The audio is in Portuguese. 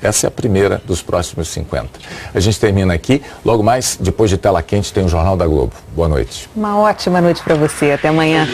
Essa é a primeira dos próximos 50. A gente termina aqui. Logo mais, depois de Tela Quente, tem o Jornal da Globo. Boa noite. Uma ótima noite para você. Até amanhã.